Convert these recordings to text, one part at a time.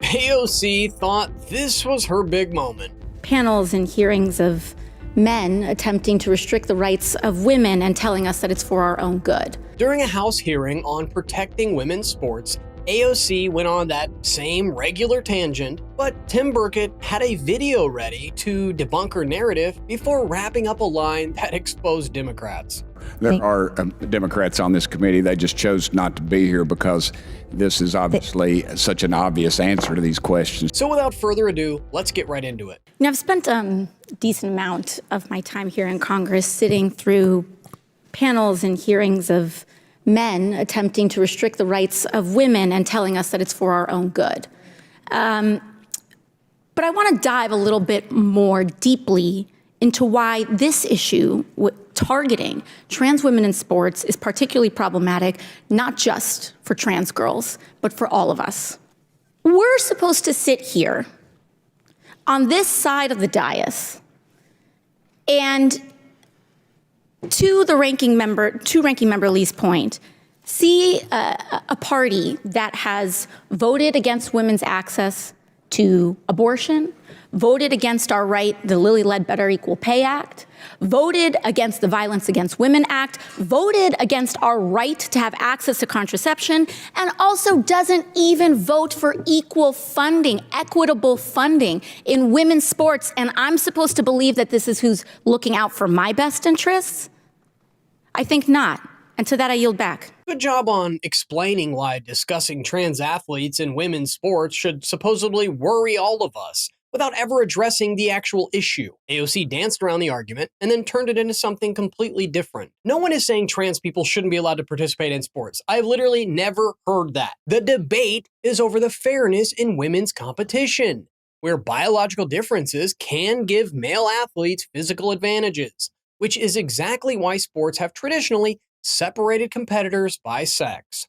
AOC thought this was her big moment. Panels and hearings of men attempting to restrict the rights of women and telling us that it's for our own good. During a House hearing on protecting women's sports, AOC went on that same regular tangent, but Tim Burchett had a video ready to debunk her narrative before wrapping up a line that exposed Democrats. There are Democrats on this committee. They just chose not to be here because this is obviously such an obvious answer to these questions. So without further ado, let's get right into it. I've spent a decent amount of my time here in Congress sitting through panels and hearings of men attempting to restrict the rights of women and telling us that it's for our own good. But I want to dive a little bit more deeply into why this issue, targeting trans women in sports, is particularly problematic, not just for trans girls, but for all of us. We're supposed to sit here on this side of the dais and to ranking member Lee's point, see a party that has voted against women's access to abortion, voted against our right, the Lilly Ledbetter Equal Pay Act, voted against the Violence Against Women Act, voted against our right to have access to contraception, and also doesn't even vote for equal funding, equitable funding in women's sports. And I'm supposed to believe that this is who's looking out for my best interests? I think not. And to that, I yield back. Good job on explaining why discussing trans athletes in women's sports should supposedly worry all of us, without ever addressing the actual issue. AOC danced around the argument and then turned it into something completely different. No one is saying trans people shouldn't be allowed to participate in sports. I've literally never heard that. The debate is over the fairness in women's competition, where biological differences can give male athletes physical advantages, which is exactly why sports have traditionally separated competitors by sex.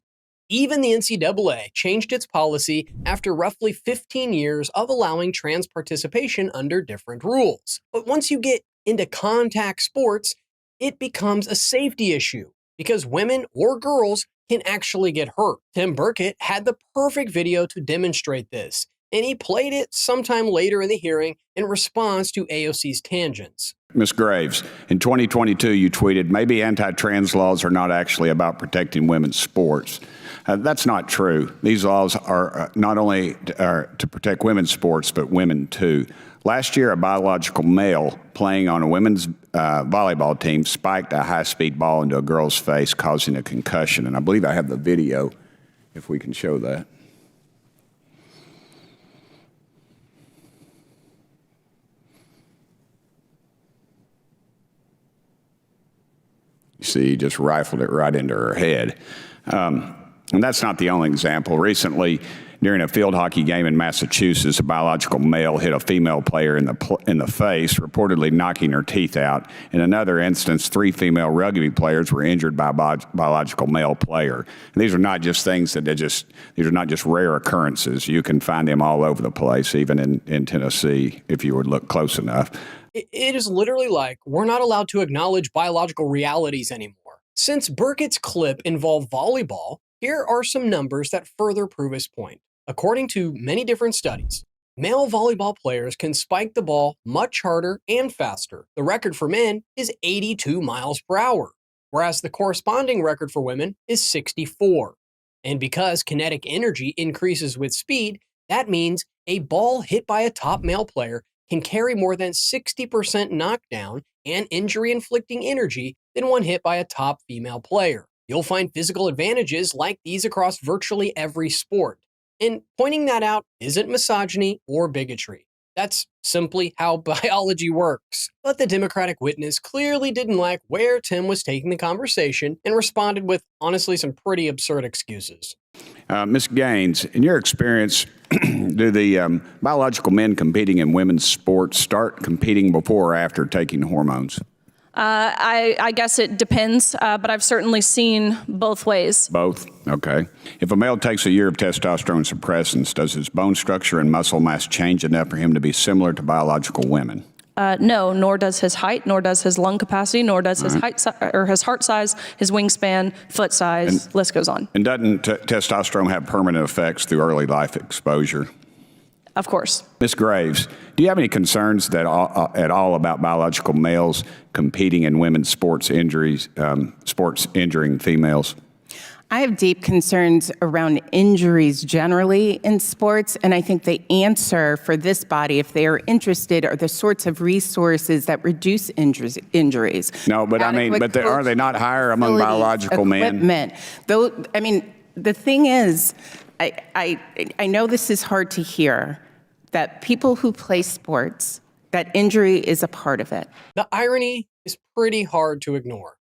Even the NCAA changed its policy after roughly 15 years of allowing trans participation under different rules. But once you get into contact sports, it becomes a safety issue because women or girls can actually get hurt. Tim Burchett had the perfect video to demonstrate this, and he played it sometime later in the hearing in response to AOC's tangents. Ms. Graves, in 2022, you tweeted, maybe anti-trans laws are not actually about protecting women's sports. That's not true. These laws are not only to protect women's sports, but women too. Last year, a biological male playing on a women's volleyball team spiked a high-speed ball into a girl's face, causing a concussion. And I believe I have the video, if we can show that. You see, he just rifled it right into her head. And that's not the only example. Recently, during a field hockey game in Massachusetts, a biological male hit a female player in the face, reportedly knocking her teeth out. In another instance, 3 female rugby players were injured by a biological male player. And these are not just things that these are not just rare occurrences. You can find them all over the place, even in Tennessee, if you would look close enough. It is literally like we're not allowed to acknowledge biological realities anymore. Since Burchett's clip involved volleyball, here are some numbers that further prove his point. According to many different studies, male volleyball players can spike the ball much harder and faster. The record for men is 82 miles per hour, whereas the corresponding record for women is 64. And because kinetic energy increases with speed, that means a ball hit by a top male player can carry more than 60% knockdown and injury-inflicting energy than one hit by a top female player. You'll find physical advantages like these across virtually every sport. And pointing that out isn't misogyny or bigotry. That's simply how biology works. But the Democratic witness clearly didn't like where Tim was taking the conversation and responded with, honestly, some pretty absurd excuses. Ms. Gaines, in your experience, do the biological men competing in women's sports start competing before or after taking hormones? I guess it depends, but I've certainly seen both ways. Both? Okay. If a male takes a year of testosterone suppressants, does his bone structure and muscle mass change enough for him to be similar to biological women? No, nor does his height, nor does his lung capacity, nor does his his heart size, his wingspan, foot size, list goes on. And doesn't testosterone have permanent effects through early life exposure? Of course. Ms. Graves, do you have any concerns at all about biological males competing in women's sports injuring females? I have deep concerns around injuries generally in sports, and I think the answer for this body, if they are interested, are the sorts of resources that reduce injuries. No, but are they not higher among biological men? Though, I mean, the thing is, I know this is hard to hear, that people who play sports, that injury is a part of it. The irony is pretty hard to ignore.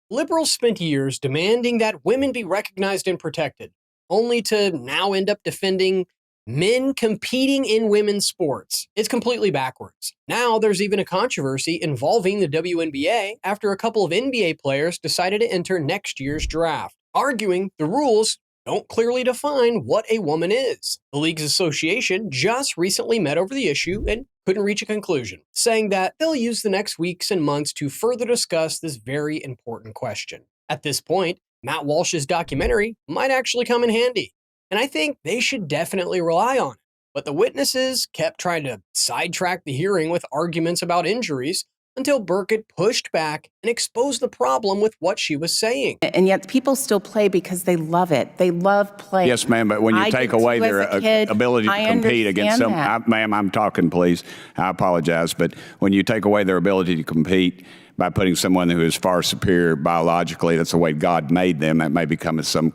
Liberals spent years demanding that women be recognized and protected, only to now end up defending men competing in women's sports. It's completely backwards. Now there's even a controversy involving the WNBA after a couple of NBA players decided to enter next year's draft, arguing the rules don't clearly define what a woman is. The league's association just recently met over the issue and couldn't reach a conclusion, saying that they'll use the next weeks and months to further discuss this very important question. At this point, Matt Walsh's documentary might actually come in handy, and I think they should definitely rely on it. But the witnesses kept trying to sidetrack the hearing with arguments about injuries until Burchett pushed back and exposed the problem with what she was saying. And yet people still play because they love it. They love playing. Yes, ma'am, but when you take away their ability to compete against some, ma'am, I'm talking, please. I apologize, but when you take away their ability to compete by putting someone who is far superior biologically, that's the way God made them, that may become some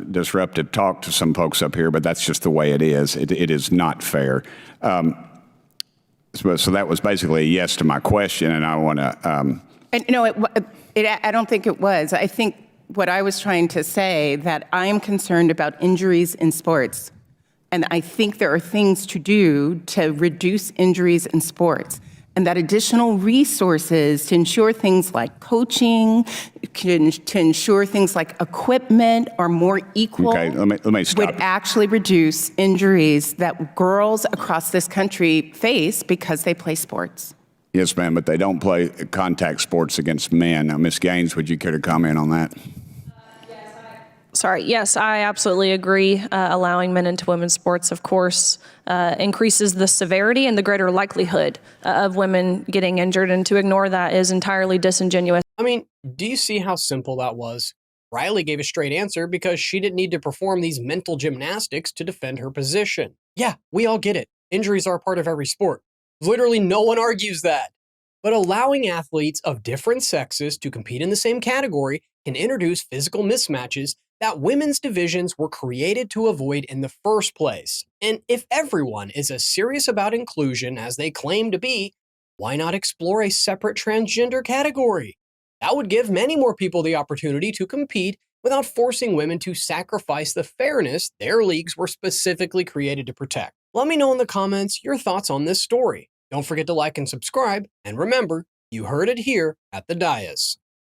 disruptive talk to some folks up here, but that's just the way it is. It is not fair. So that was basically a yes to my question, and I want to. No, I don't think it was. I think what I was trying to say, that I am concerned about injuries in sports, and I think there are things to do to reduce injuries in sports, and that additional resources to ensure things like coaching, to ensure things like equipment are more equal, okay, let me stop. would actually reduce injuries that girls across this country face because they play sports. Yes, ma'am, but they don't play contact sports against men. Now, Ms. Gaines, would you care to comment on that? Yes, I absolutely agree. Allowing men into women's sports, of course, increases the severity and the greater likelihood of women getting injured, and to ignore that is entirely disingenuous. I mean, do you see how simple that was? Riley gave a straight answer because she didn't need to perform these mental gymnastics to defend her position. Yeah, we all get it. Injuries are a part of every sport. Literally no one argues that. But allowing athletes of different sexes to compete in the same category can introduce physical mismatches that women's divisions were created to avoid in the first place. And if everyone is as serious about inclusion as they claim to be, why not explore a separate transgender category? That would give many more people the opportunity to compete without forcing women to sacrifice the fairness their leagues were specifically created to protect. Let me know in the comments your thoughts on this story. Don't forget to like and subscribe, and remember, you heard it here at the Dais.